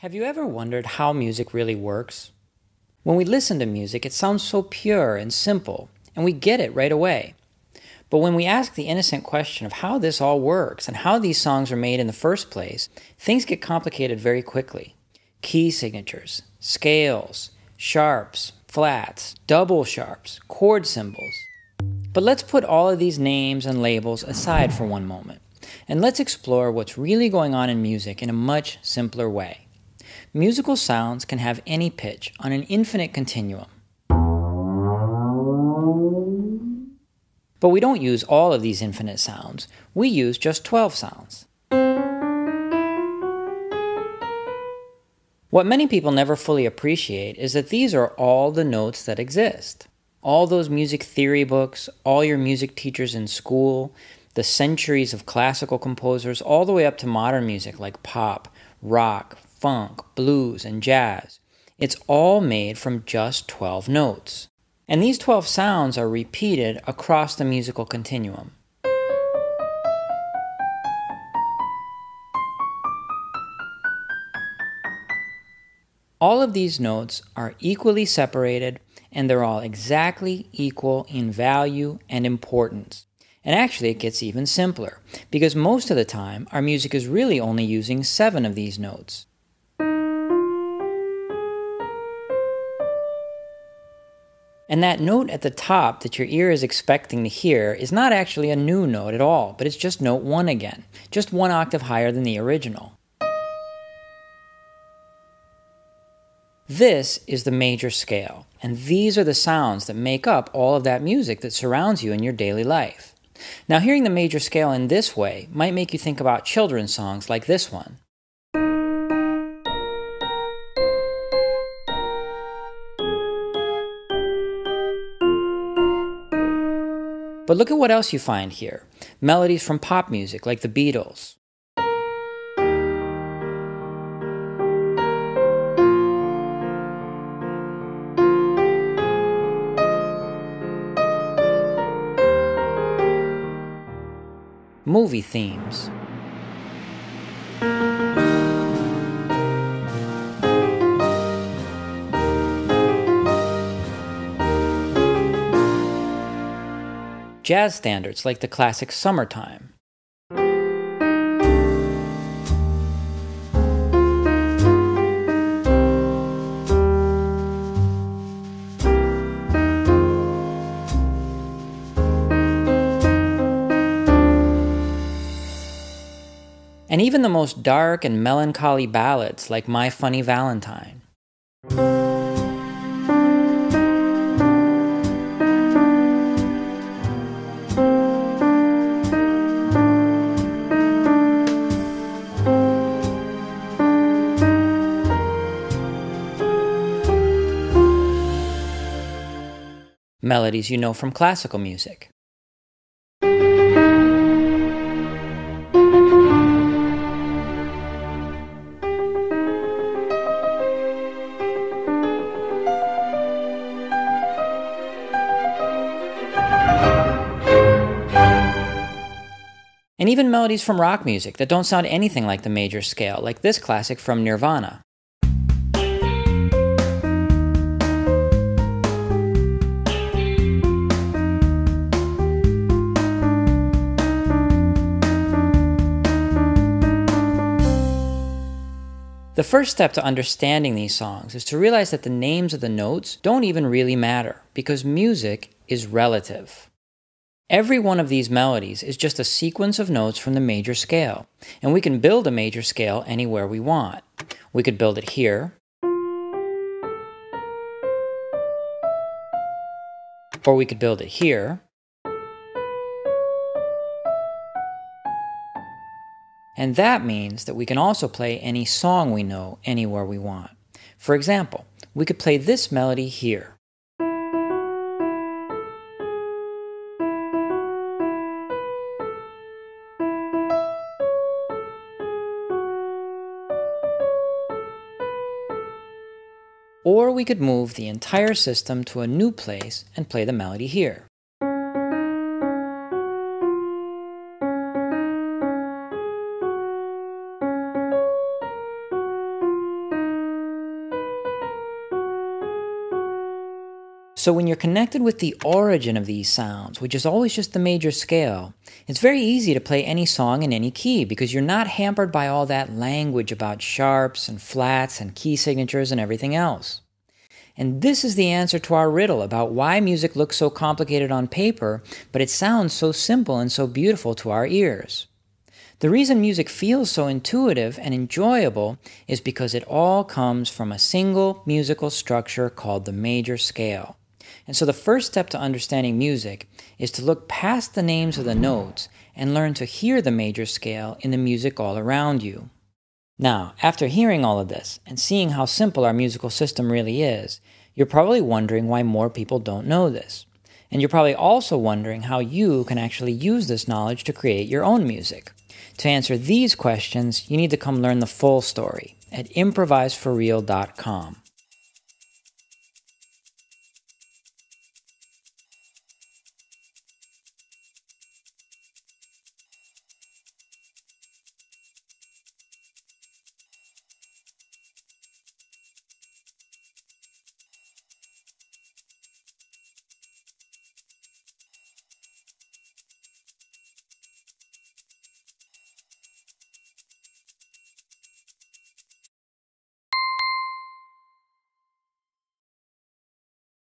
Have you ever wondered how music really works? When we listen to music, it sounds so pure and simple, and we get it right away. But when we ask the innocent question of how this all works and how these songs are made in the first place, things get complicated very quickly. Key signatures, scales, sharps, flats, double sharps, chord symbols. But let's put all of these names and labels aside for one moment, and let's explore what's really going on in music in a much simpler way. Musical sounds can have any pitch on an infinite continuum. But we don't use all of these infinite sounds. We use just 12 sounds. What many people never fully appreciate is that these are all the notes that exist. All those music theory books, all your music teachers in school, the centuries of classical composers, all the way up to modern music like pop, rock, funk, blues, and jazz. It's all made from just 12 notes. And these 12 sounds are repeated across the musical continuum. All of these notes are equally separated, and they're all exactly equal in value and importance. And actually, it gets even simpler, because most of the time, our music is really only using 7 of these notes. And that note at the top that your ear is expecting to hear is not actually a new note at all, but it's just note 1 again, just 1 octave higher than the original. This is the major scale, and these are the sounds that make up all of that music that surrounds you in your daily life. Now, hearing the major scale in this way might make you think about children's songs like this one. But look at what else you find here. Melodies from pop music like the Beatles. Movie themes. Jazz standards like the classic Summertime. And even the most dark and melancholy ballads like My Funny Valentine. Melodies you know from classical music. And even melodies from rock music that don't sound anything like the major scale, like this classic from Nirvana. The first step to understanding these songs is to realize that the names of the notes don't even really matter, because music is relative. Every one of these melodies is just a sequence of notes from the major scale, and we can build a major scale anywhere we want. We could build it here, or we could build it here, and that means that we can also play any song we know anywhere we want. For example, we could play this melody here. Or we could move the entire system to a new place and play the melody here. So when you're connected with the origin of these sounds, which is always just the major scale, it's very easy to play any song in any key because you're not hampered by all that language about sharps and flats and key signatures and everything else. And this is the answer to our riddle about why music looks so complicated on paper, but it sounds so simple and so beautiful to our ears. The reason music feels so intuitive and enjoyable is because it all comes from a single musical structure called the major scale. And so the first step to understanding music is to look past the names of the notes and learn to hear the major scale in the music all around you. Now, after hearing all of this and seeing how simple our musical system really is, you're probably wondering why more people don't know this. And you're probably also wondering how you can actually use this knowledge to create your own music. To answer these questions, you need to come learn the full story at improviseforreal.com.